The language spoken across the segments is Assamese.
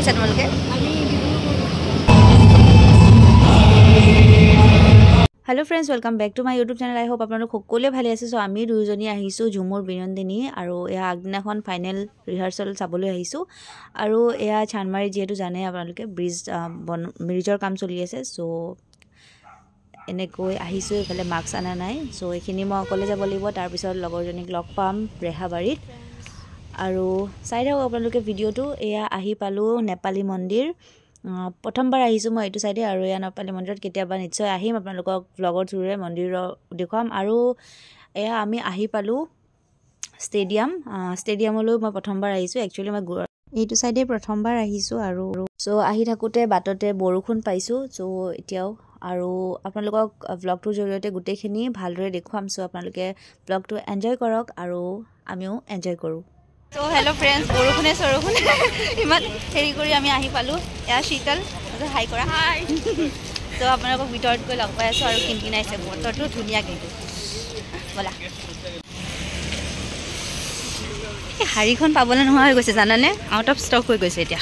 আহিছা তোমালোকে? Hello friends welcome back to my YouTube channel I hope आपलोक সকলোৱে ভালে আছে সো আমি দুইজনী আহিছো ঝুমুৰ বিনন্দিনী আৰু এয়া আগদিনাখন ফাইনেল ৰিহাৰ্সেল চাবলৈ আহিছো আৰু এয়া চানমাৰী যেহেতু জানে আপোনালোকে ব্ৰিজৰ কাম চলি আছে সো এনেকৈ আহিছো এফালে মাস্ক আনা নাই সো এখিনি মই অকলে যাব লাগিব তাৰ পিছত লগৰজনীক লগ পাম ৰেহাবাৰীত আৰু চাই থাকক আপোনালোকে ভিডিওটো এয়া আহি পালো নেপালী মন্দিৰ প্ৰথমবাৰ আহিছো মই এটো সাইডে আৰু এয়া নেপালী মন্দিৰত কেতিয়াবা নিশ্চয় আহিম আপোনালোকক ব্লগৰ থ্ৰুৰে মন্দিৰৰ দেখুৱাম আৰু এয়া আমি আহি পালো ষ্টেডিয়ামলৈ মই প্ৰথমবাৰ আহিছো একচুয়ালি মই এইটো সাইডে প্ৰথমবাৰ আহিছো আৰু সো আহি থাকোতে বাটতে বৰষুণ পাইছো সো এতিয়াও আৰু আপোনালোকক ব্লগটোৰ জৰিয়তে গুটেখিনি ভালদৰে দেখুৱাম সো আপোনালোকে ব্লগটো এনজয় কৰক আৰু আমিও এনজয় কৰো So hello friends বৰষুণে ইমান হেৰি কৰি আমি আহি পালো এয়া শীতল হাই কৰা হাই তো আপোনালোকক ভিতৰত গৈ লগ পাই আছো আৰু কিনকিনাইছে বতৰটো ধুনীয়া কিন্তু বলা এই হাৰিখন পাবলৈ নোহোৱা হৈ গৈছে জানানে আউট অফ ষ্টক হৈ গৈছে এতিয়া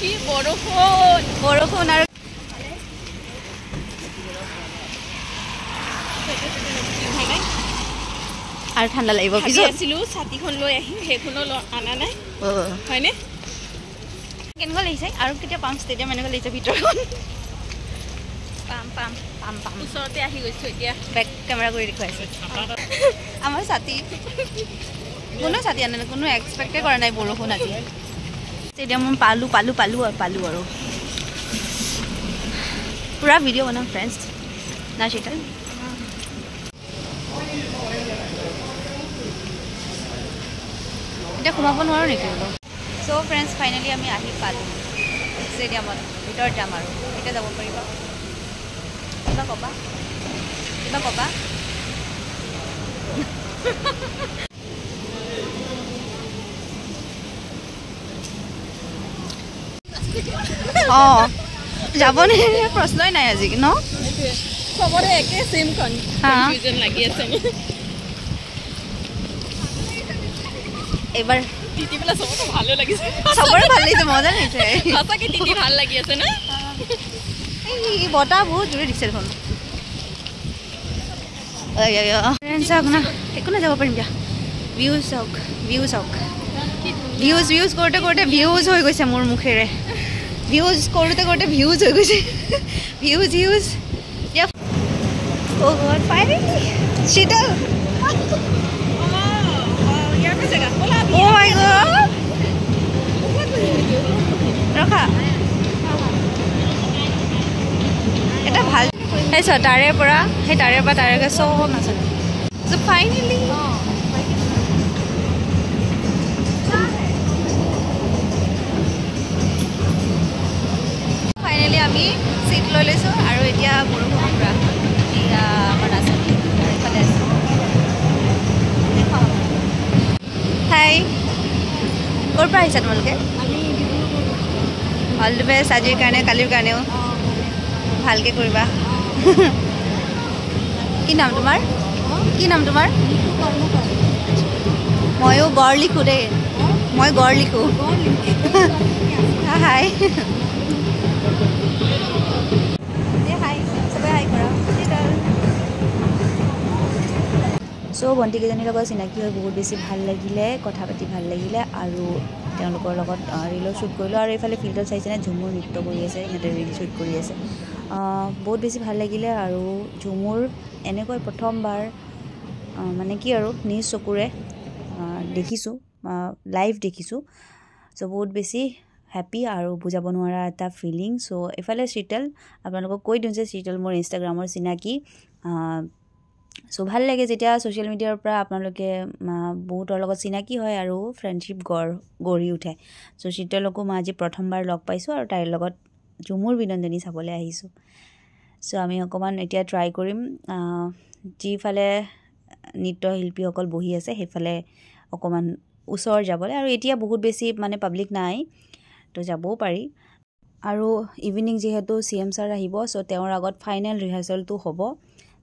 কি বৰষুণ আৰু আর ঠান্ডা লাগিব কিছু আছিলো ছাতিখন লৈ আহি হেখন আনা নাই হয়নে কেনগা লৈছে আৰু কিটা পাম ষ্টেডিয়াম এনেগা লৈছে ভিতৰখন পাম ওচৰতে আহি গৈছো এতিয়া বেক ক্যামেৰা কৰি দেখুৱাইছে আমাৰ ছাতি কোনো ছাতি আনে কোনো এক্সপেক্টে কৰা নাই বৰষুণ আজি ষ্টেডিয়াম পালো আৰু পুৰা ভিডিও বনাম ফ্ৰেন্ডছ না শীতল এটা ঘুমাব নোৱাৰো নেকি সো ফ্ৰেন্ডছ ফাইনালি আমি আহি পালো ষ্টেডিয়ামত ভিতৰত যাম আৰু এটা যাব পাৰিব কিবা কবা যাব নে প্ৰশ্নই নাই আজি ন সবৰে একে সেম কনফিউজন লাগি আছে এবাৰ টিটি বলা সবটো ভালো লাগিছে সবৰে ভাল লাগিছে মজা লাগিছে সঁচাকে টিটি ভাল লাগি আছে না এই বটা বহুত জোৰে দিছে দেখোন ফ্ৰেন্ডছ আপনা একোনে যাব পাৰিম যা ভিউজ কৰোতে ভিউজ হৈ গৈছে মোৰ মুখেৰে ভিউজ কৰোতে ভিউজ হৈ গৈছে ভিউজ ও গড ফাইনালি শীতল Oh my god! ৰখা এটা ভাল হেছো তাৰে পৰা তাৰেকে সব নাছিল সো ফাইনালি আমি সিট লৈ লৈছো আৰু এতিয়া বৰষুণ পুৰা এয়া আমাৰ আছে এইফালে আছে হাই ক'ৰ পৰা আহিছা তোমালোকে অল দ্য বেষ্ট আজিৰ কাৰণে কালিৰ কাৰণেও ভালকৈ কৰিবা কি নাম তোমাৰ ময়ো গড় লিখো দেই মই গড় লিখো হাই সো ভণ্টিকেইজনীৰ লগত চিনাকি হৈ বহুত বেছি ভাল লাগিলে কথা পাতি ভাল লাগিলে আৰু তেওঁলোকৰ লগত ৰিলো শ্বুট কৰিলোঁ আৰু এইফালে ফিল্ডত চাইছেনে ঝুমুৰ নৃত্য কৰি আছে সিহঁতে ৰিল শ্বুট কৰি আছে বহুত বেছি ভাল লাগিলে আৰু ঝুমুৰ এনেকৈ প্ৰথমবাৰ মানে কি আৰু নিজ চকুৰে দেখিছোঁ লাইভ দেখিছোঁ সো বহুত বেছি হেপী আৰু বুজাব নোৱাৰা এটা ফিলিং সো এফালে শীতল আপোনালোকক কৈ দিওঁ যে শীতল মোৰ ইনষ্টাগ্ৰামৰ চিনাকি সো ভাল লাগে যেতিয়া সোশ্যাল মিডিয়াৰ পৰা আপোনালোকে বহুতৰ লগত চিনাকি হয় আৰু ফ্ৰেণ্ডশিপ গঢ়ি উঠে সো শীতলকো মই আজি প্ৰথমবাৰ লগ পাইছোঁ আৰু তাইৰ লগত ঝুমুৰ বিনন্দিনী চাবলৈ আহিছোঁ সো আমি অকণমান এতিয়া ট্ৰাই কৰিম যিফালে নৃত্যশিল্পীসকল বহি আছে সেইফালে অকণমান ওচৰ যাবলৈ আৰু এতিয়া বহুত বেছি মানে পাব্লিক নাই তো যাবও পাৰি আৰু ইভিনিং যেহেতু CM ছাৰ আহিব সো তেওঁৰ আগত ফাইনেল ৰিহাৰ্সেলটো হ'ব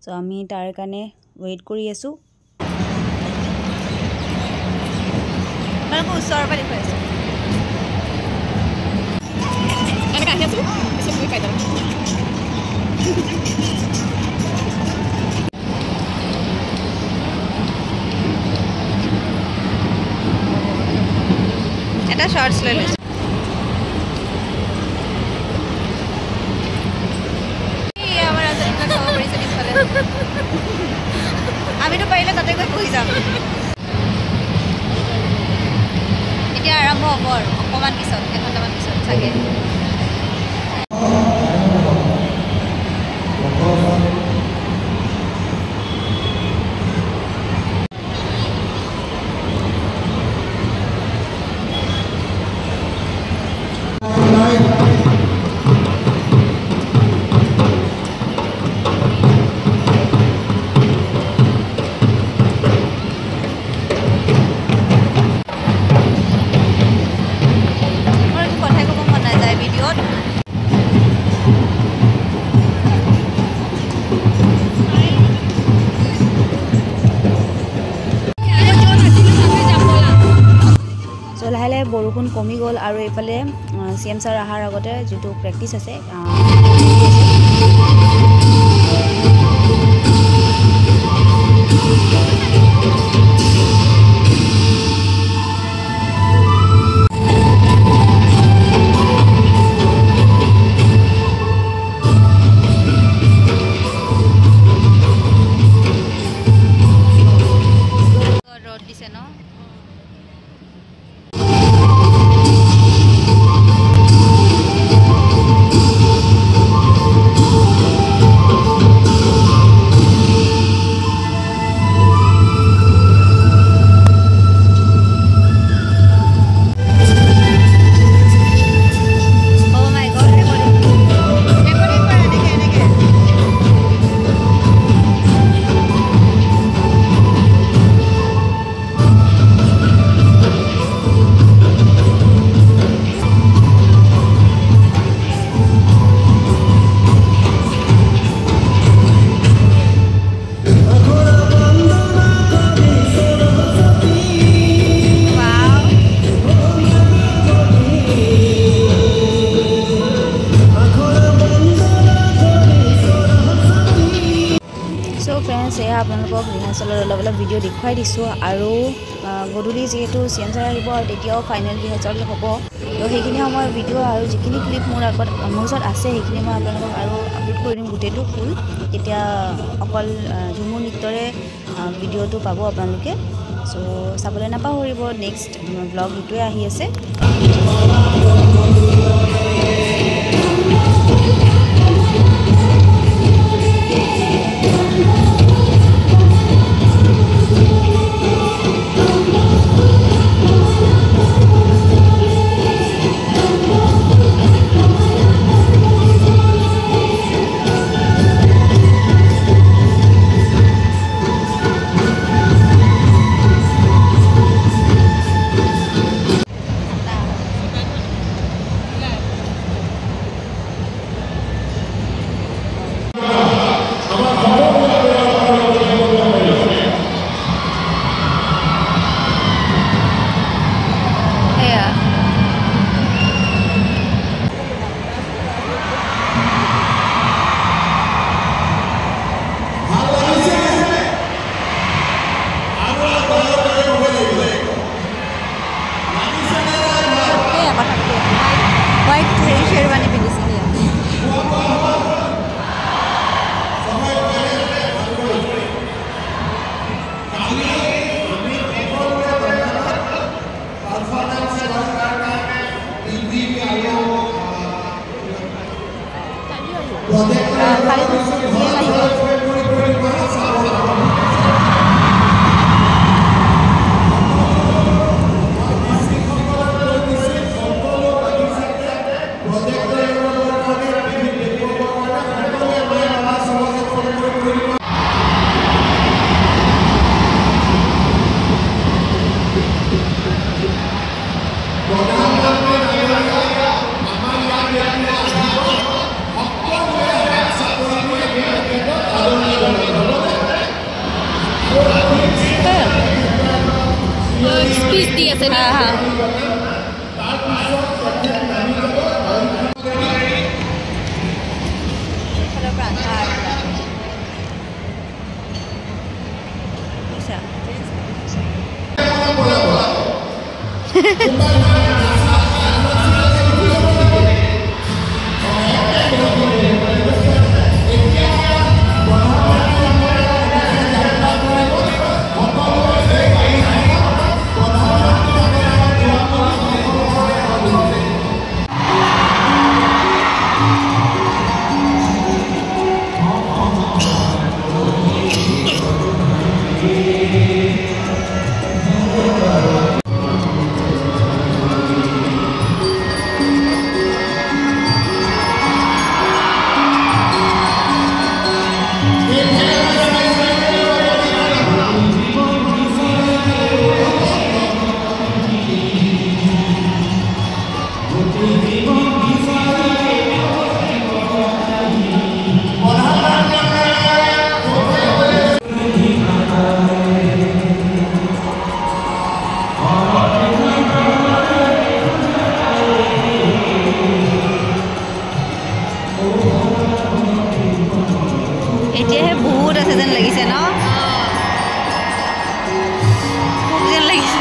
সো আমি তাৰ কাৰণে ৱেইট কৰি আছোঁ আপোনালোকৰ ওচৰৰ পৰা দেখুৱাই আছোঁ এনেকৈ আহি আছোঁ পিছত গৈ পাই যাম এটা শৰ্টছ লৈ লৈছোঁ আমাৰ ৰাজনীতিবিলাক চাব পাৰিছে পিছফালে আমিতো পাৰিলে তাতে গৈ বহি যাম এতিয়া আৰম্ভ হ'ব আৰু অকণমান পিছত এঘণ্টামান পিছত চাগে লাহে লাহে বৰষুণ কমি গ'ল আৰু এইফালে CM ছাৰ অহাৰ আগতে যিটো প্ৰেক্টিছ আছে ৰ'দ দিছে ন এয়া আপোনালোকক ৰিহাৰ্চেলৰ অলপ ভিডিঅ' দেখুৱাই দিছোঁ আৰু গধূলি যিহেতু CM ছাৰ আহিব আৰু তেতিয়াও ফাইনেল ৰিহাৰ্চেল হ'ব তো সেইখিনি সময়ৰ ভিডিঅ' আৰু যিখিনি ক্লিপ মোৰ ওচৰত আছে সেইখিনি মই আপোনালোকক আৰু আপলোড কৰি দিম গোটেইটো ফুল তেতিয়া অকল ঝুমুৰ নৃত্যৰে ভিডিঅ'টো পাব আপোনালোকে চ' চাবলৈ নাপাহৰিব নেক্সট ব্লগ এইটোৱে আহি আছে আছে এতিয়াহে বহুত আছে যেন লাগিছে ন খুব যেন লাগিছে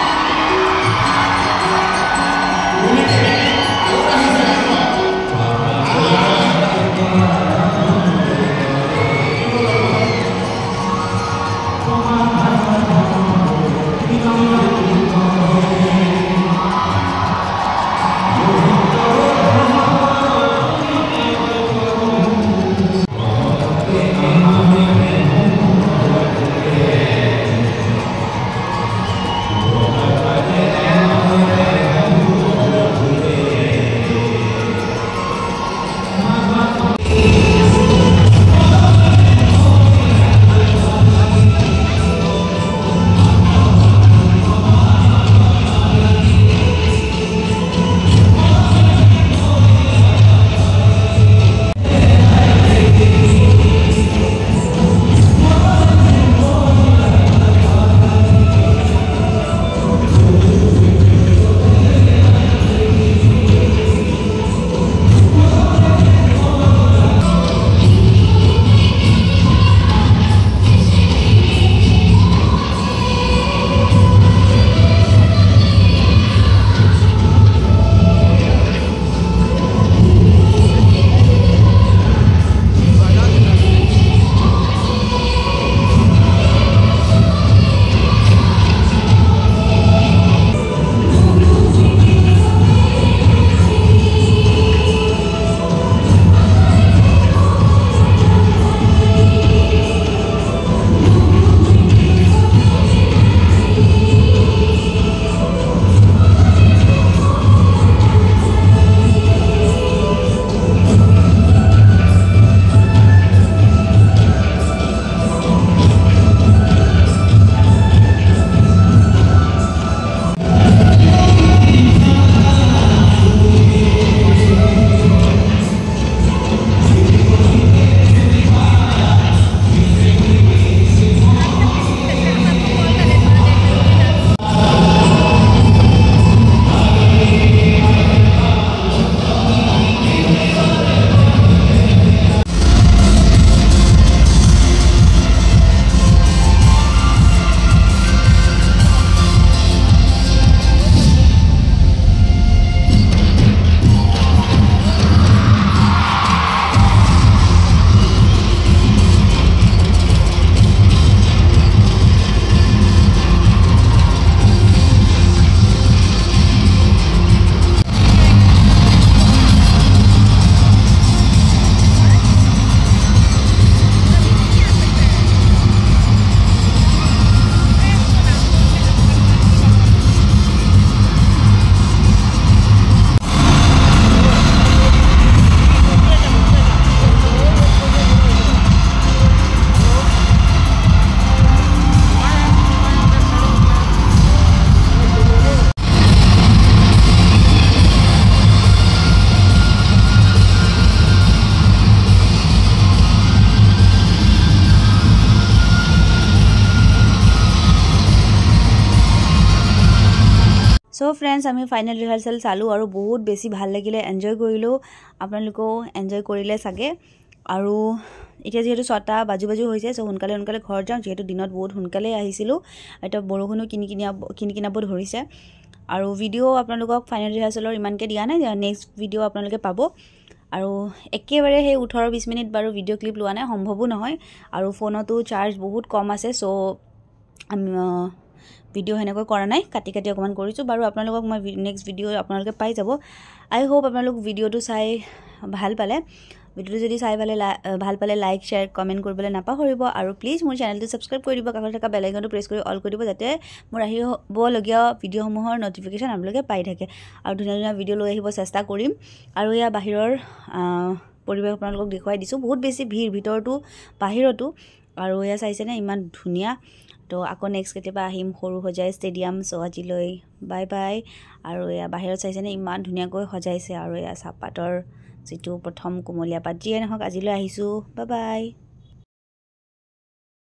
ফ্ৰেণ্ডছ আমি ফাইনেল ৰিহাৰ্চেল চালোঁ আৰু বহুত বেছি ভাল লাগিলে এনজয় কৰিলোঁ আপোনালোকেও এনজয় কৰিলে চাগে আৰু এতিয়া যিহেতু 6টা বাজু হৈছে চ' সোনকালে ঘৰ যাওঁ যিহেতু দিনত বহুত সোনকালে আহিছিলোঁ এতিয়া বৰষুণো কিনিকিনাব ধৰিছে আৰু ভিডিঅ' আপোনালোকক ফাইনেল ৰিহাৰ্চেলৰ ইমানকৈ দিয়া নাই নেক্সট ভিডিঅ' আপোনালোকে পাব আৰু একেবাৰে সেই 18-20 মিনিট বাৰু ভিডিঅ' ক্লিপ লোৱা নাই সম্ভৱো নহয় আৰু ফোনতো চাৰ্জ বহুত কম আছে চ' আমি ভিডিঅ' হেনেকৈ কৰা নাই কাটি অকমান কৰিছোঁ বাৰু আপোনালোকক মই নেক্সট ভিডিঅ' আপোনালোকে পাই যাব আই হোপ আপোনালোক ভিডিঅ'টো চাই ভাল পালে ভিডিঅ'টো যদি চাই ভাল পালে লাইক শেয়াৰ কমেন্ট কৰিবলৈ নাপাহৰিব আৰু প্লিজ মোৰ চেনেলটো সাবস্ক্ৰাইব কৰি দিব কাষত থকা বেল আইকনটো প্ৰেছ কৰি অল কৰি দিব যাতে মোৰ আহিবলগীয়া ভিডিঅ'সমূহৰ নটিফিকেশ্যন আপোনালোকে পাই থাকে আৰু ধুনীয়া ভিডিঅ' লৈ আহিব চেষ্টা কৰিম আৰু এয়া বাহিৰৰ পৰিৱেশ আপোনালোকক দেখুৱাই দিছোঁ বহুত বেছি ভিৰ ভিতৰতো বাহিৰতো আৰু এয়া চাইছেনে ইমান ধুনীয়া তো আকৌ নেক্সট কেতিয়াবা আহিম সৰু সজাই ষ্টেডিয়াম চ' আজিলৈ বাই বাই আৰু এয়া বাহিৰত চাইছেনে ইমান ধুনীয়াকৈ সজাইছে আৰু এয়া চাহপাতৰ যিটো প্ৰথম কুমলীয়া পাত যিয়ে নহওক আজিলৈ আহিছোঁ বাই বাই